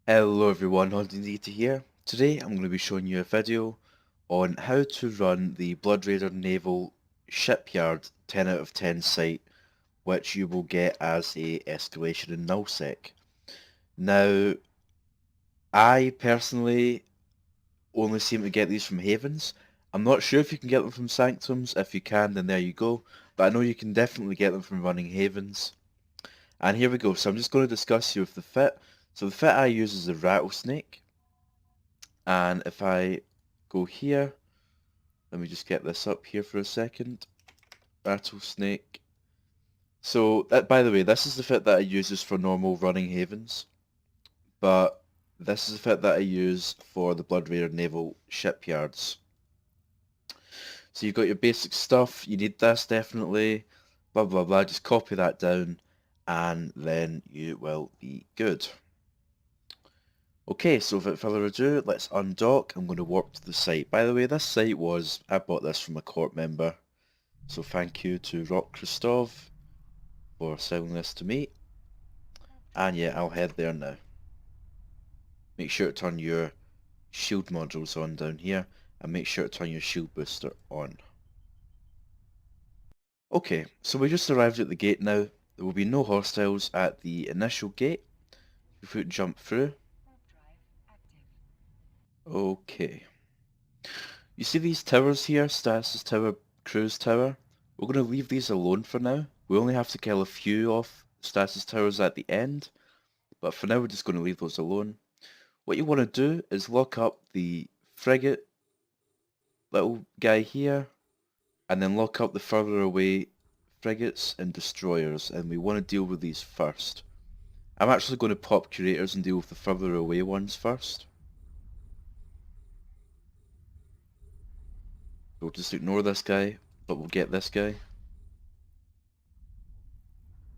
Hello everyone, Nita here. Today I'm going to be showing you a video on how to run the Blood Raider Naval Shipyard 10 out of 10 site, which you will get as a escalation in nullsec. Now, I personally only seem to get these from Havens. I'm not sure if you can get them from Sanctums. If you can, then there you go. But I know you can definitely get them from running Havens. And here we go. So I'm just going to discuss here with the fit. So the fit I use is the Rattlesnake. And if I go here, let me just get this up here for a second. Rattlesnake. So, by the way, this is the fit that I use just for normal running havens, but this is the fit that I use for the Blood Raider Naval Shipyards. So you've got your basic stuff, you need this definitely, blah blah blah, just copy that down and then you will be good. Okay, so without further ado, let's undock. I'm going to warp to the site. By the way, this site I bought this from a court member. So thank you to Rock Christov for selling this to me. And yeah, I'll head there now. Make sure to turn your shield modules on down here. And make sure to turn your shield booster on. Okay, so we just arrived at the gate now. There will be no hostiles at the initial gate. If we jump through. Okay. You see these towers here? Stasis Tower, Cruise Tower? We're going to leave these alone for now. We only have to kill a few off Stasis Towers at the end. But for now we're just going to leave those alone. What you want to do is lock up the frigate little guy here. And then lock up the further away frigates and destroyers. And we want to deal with these first. I'm actually going to pop curators and deal with the further away ones first. We'll just ignore this guy, but we'll get this guy.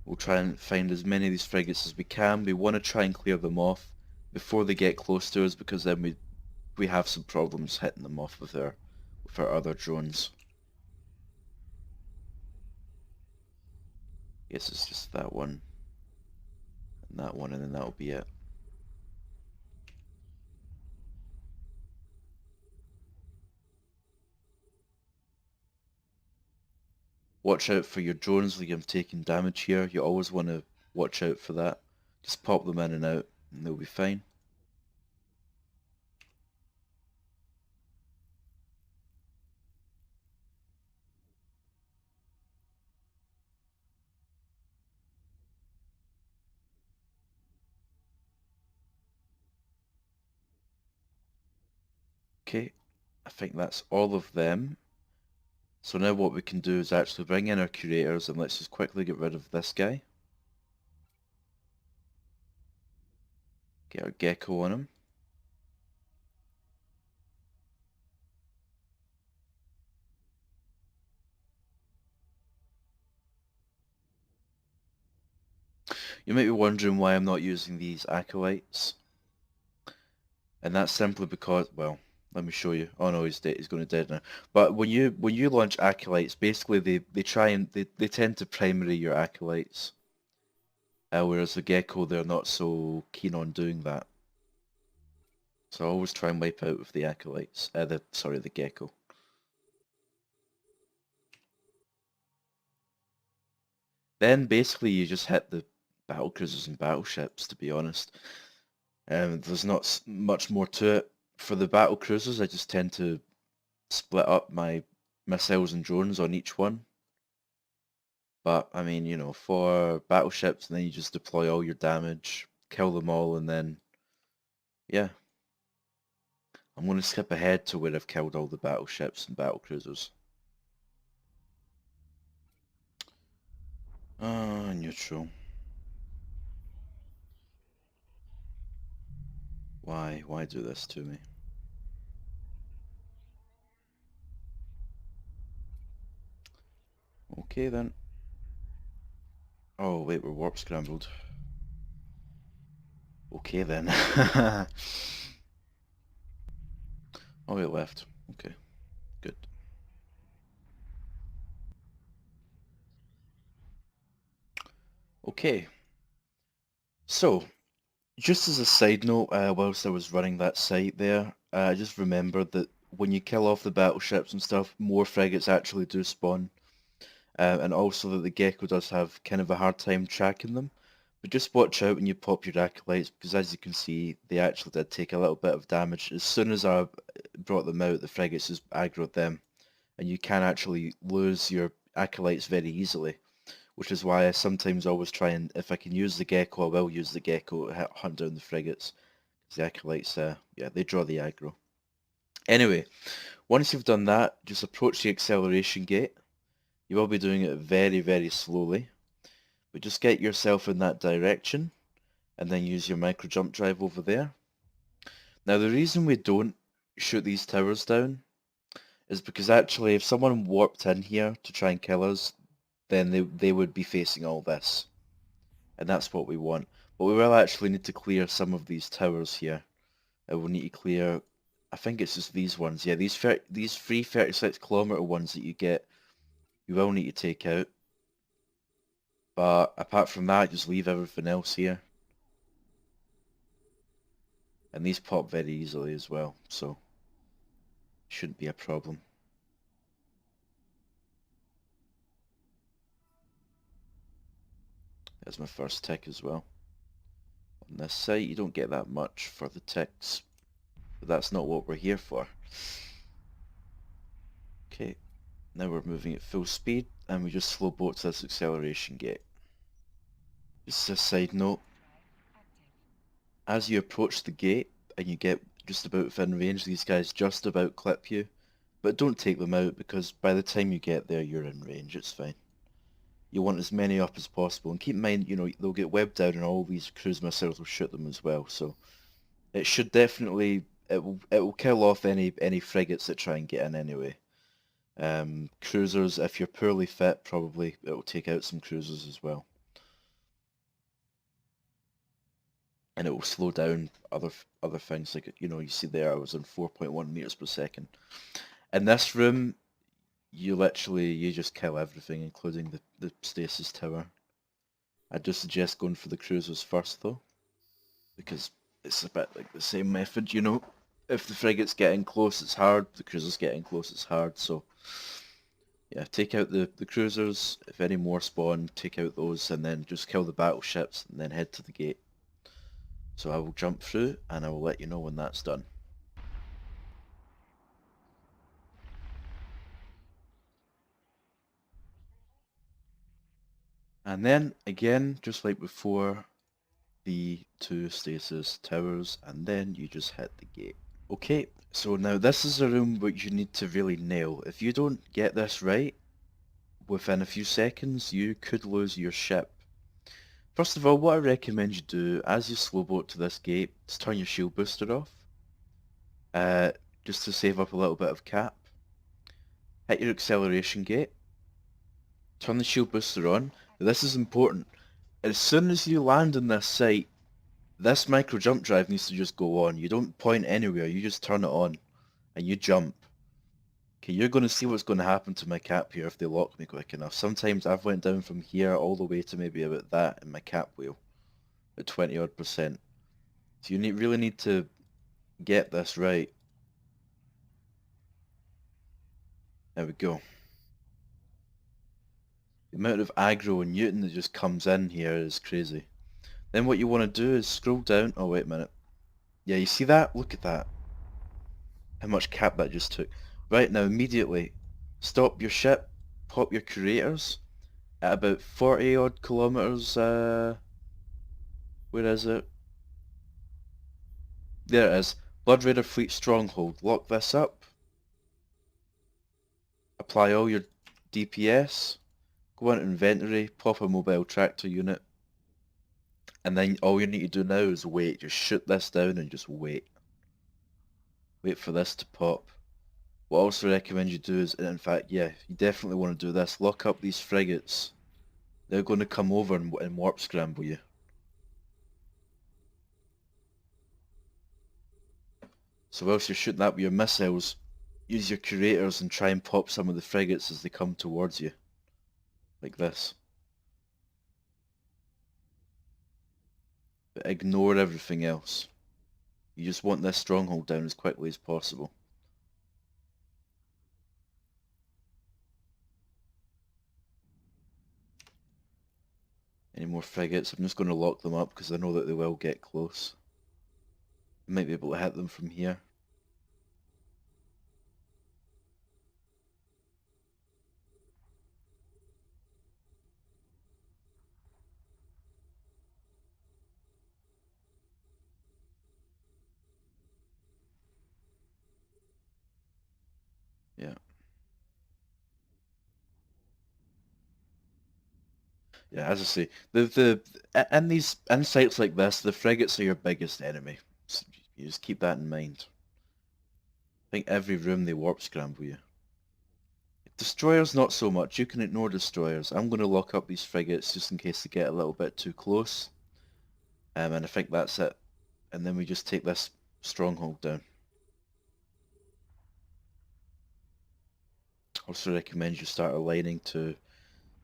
We'll try and find as many of these frigates as we can. We want to try and clear them off before they get close to us, because then we have some problems hitting them off with our other drones. Yes, it's just that one and that one, and then that'll be it. Watch out for your drones, like I'm taking damage here. You always want to watch out for that. Just pop them in and out and they'll be fine. Okay, I think that's all of them. So now what we can do is actually bring in our curators, and let's just quickly get rid of this guy. Get our gecko on him. You might be wondering why I'm not using these acolytes. And that's simply because, well, let me show you. Oh no, he's dead. He's going to dead now. But when you launch acolytes, basically they try and they tend to primary your acolytes. Whereas the gecko, they're not so keen on doing that. So I always try and wipe out with the acolytes. The gecko. Then basically you just hit the battle cruisers and battleships, to be honest. There's not much more to it. For the battle cruisers, I just tend to split up my missiles and drones on each one. But, I mean, you know, for battleships, and then you just deploy all your damage, kill them all, and then, yeah. I'm going to skip ahead to where I've killed all the battleships and battle cruisers. Neutral. Why? Why do this to me? Okay then. Oh wait, we're warp scrambled. Okay then. Oh, we left. Okay, good. Okay, so Just as a side note, whilst I was running that site there, I just remembered that when you kill off the battleships and stuff, more frigates actually do spawn. And also that the gecko does have kind of a hard time tracking them. But just watch out when you pop your acolytes, because as you can see, they actually did take a little bit of damage. As soon as I brought them out, the frigates just aggroed them, and you can actually lose your acolytes very easily, which is why I sometimes always try and, if I can use the gecko, I will use the gecko to hunt down the frigates. Because the acolytes, yeah, they draw the aggro. Anyway, once you've done that, just approach the acceleration gate. You will be doing it very, very slowly, but just get yourself in that direction and then use your micro jump drive over there. Now the reason we don't shoot these towers down is because actually if someone warped in here to try and kill us, then they would be facing all this. And that's what we want. But we will actually need to clear some of these towers here. We'll need to clear, I think it's just these ones. Yeah, these free 36-kilometer ones that you get, you will need to take out. But apart from that, just leave everything else here. And these pop very easily as well, so shouldn't be a problem. There's my first tick as well. On this site, you don't get that much for the ticks, but that's not what we're here for. Okay, now we're moving at full speed, and we just slow boat to this acceleration gate. Just a side note, as you approach the gate and you get just about within range, these guys just about clip you, but don't take them out because by the time you get there, you're in range, it's fine. You want as many up as possible, and keep in mind, you know, they'll get webbed down and all these cruise missiles will shoot them as well, so it should definitely, it will kill off any frigates that try and get in anyway. Cruisers, if you're poorly fit, probably it will take out some cruisers as well. And it will slow down other things, like, you know, you see there I was on 4.1 meters per second. In this room, you just kill everything, including the stasis tower. I do suggest going for the cruisers first though, because it's a bit like the same method, you know. If the frigate's getting close, it's hard. The cruiser's getting close, it's hard. So yeah, take out the cruisers. If any more spawn, take out those, and then just kill the battleships, and then head to the gate. So I will jump through, and I will let you know when that's done. And then, again, just like before, the two stasis towers, and then you just hit the gate. Okay, so now this is a room which you need to really nail. If you don't get this right, within a few seconds, you could lose your ship. First of all, what I recommend you do, as you slow boat to this gate, is turn your shield booster off, uh, just to save up a little bit of cap. Hit your acceleration gate, turn the shield booster on. Now, this is important. As soon as you land on this site, this micro jump drive needs to just go on. You don't point anywhere, you just turn it on, and you jump. Okay, you're going to see what's going to happen to my cap here if they lock me quick enough. Sometimes I've went down from here all the way to maybe about that in my cap wheel at 20 odd %. So you really need to get this right. There we go. The amount of aggro and Newton that just comes in here is crazy. Then what you want to do is scroll down. Oh, wait a minute. Yeah, you see that? Look at that. How much cap that just took. Right, now immediately stop your ship, pop your curators at about 40 odd kilometers. Where is it? There it is. Blood Raider Fleet Stronghold. Lock this up. Apply all your DPS. Go into inventory, pop a mobile tractor unit. And then all you need to do now is wait. Just shoot this down and just wait. Wait for this to pop. What I also recommend you do is, in fact, yeah, you definitely want to do this. Lock up these frigates. They're going to come over and warp scramble you. So whilst you're shooting that with your missiles, use your curators and try and pop some of the frigates as they come towards you. Like this. but ignore everything else. You just want this stronghold down as quickly as possible. Any more frigates? I'm just going to lock them up because I know that they will get close. I might be able to hit them from here. Yeah. Yeah, as I say, in sites like this, the frigates are your biggest enemy. So you just keep that in mind. I think every room they warp scramble you. Destroyers, not so much. You can ignore destroyers. I'm going to lock up these frigates just in case they get a little bit too close. And I think that's it. And then we just take this stronghold down. Also recommend you start aligning to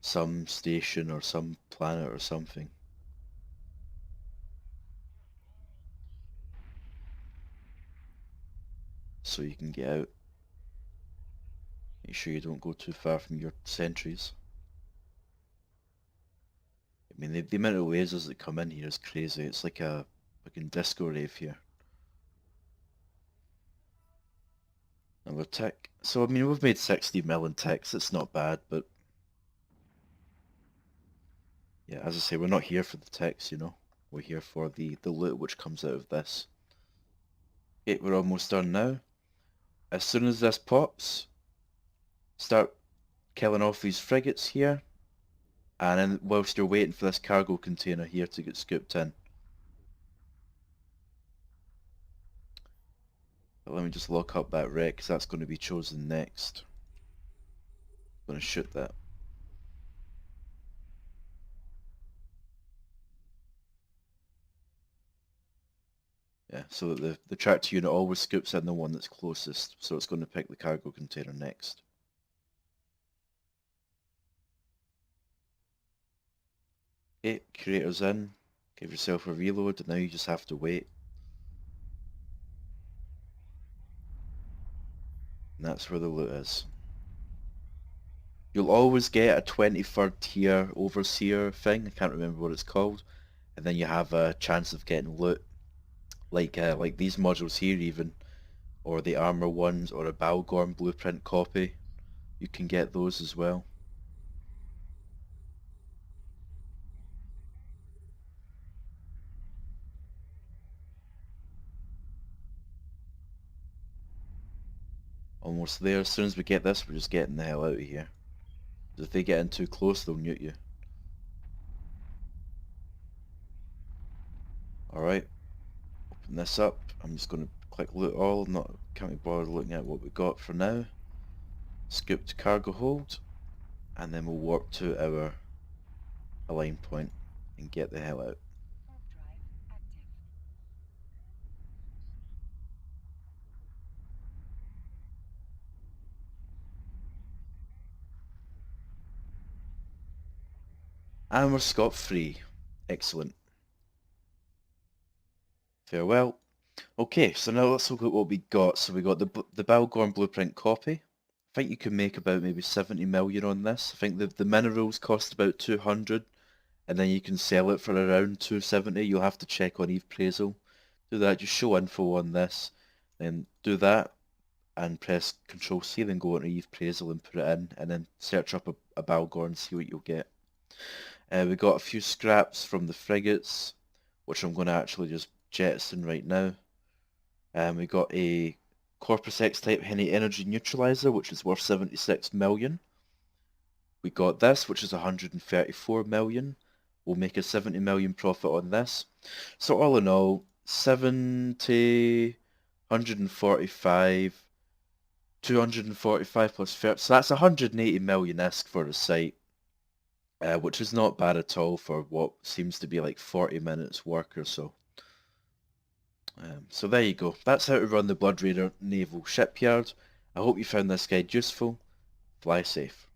some station or some planet or something. So you can get out. Make sure you don't go too far from your sentries. I mean, the amount of lasers that come in here is crazy. It's like a fucking disco rave here. Another tick. So, I mean, we've made 60 million ticks. It's not bad, but yeah, as I say, we're not here for the ticks, you know. We're here for the loot which comes out of this. Okay, we're almost done now. As soon as this pops, start killing off these frigates here. And then whilst you're waiting for this cargo container here to get scooped in. But let me just lock up that wreck, because that's going to be chosen next. I'm going to shoot that. Yeah, so that the tractor unit always scoops in the one that's closest, so it's going to pick the cargo container next. Okay, curator's in. Give yourself a reload, and now you just have to wait. And that's where the loot is. You'll always get a 23rd tier overseer thing, I can't remember what it's called, and then you have a chance of getting loot, like these modules here even, or the armor ones, or a Balgorn blueprint copy. You can get those as well. Almost there. As soon as we get this, we're just getting the hell out of here. If they get in too close, they'll nute you. Alright, open this up. I'm just going to click loot all, can't be bothered looking at what we got for now. Scoop to cargo hold, and then we'll warp to our align point and get the hell out. And we're scot-free. Excellent. Farewell. Okay, so now let's look at what we got. So we got the Balgorn blueprint copy. I think you can make about maybe 70 million on this. I think the minerals cost about 200, and then you can sell it for around 270. You'll have to check on Eve Appraisal. Do that, just show info on this, then do that, and press Control C, then go into Eve Appraisal and put it in, and then search up a Balgorn and see what you'll get. We got a few scraps from the frigates, which I'm going to actually just jettison right now. We got a Corpus X-type Henny Energy Neutralizer, which is worth 76 million. We got this, which is 134 million. We'll make a 70 million profit on this. So all in all, 70, 145, 245 plus 30. So that's 180 million-esque for the site, which is not bad at all for what seems to be like 40 minutes work or so. So there you go. That's how to run the Blood Raider Naval Shipyard. I hope you found this guide useful. Fly safe.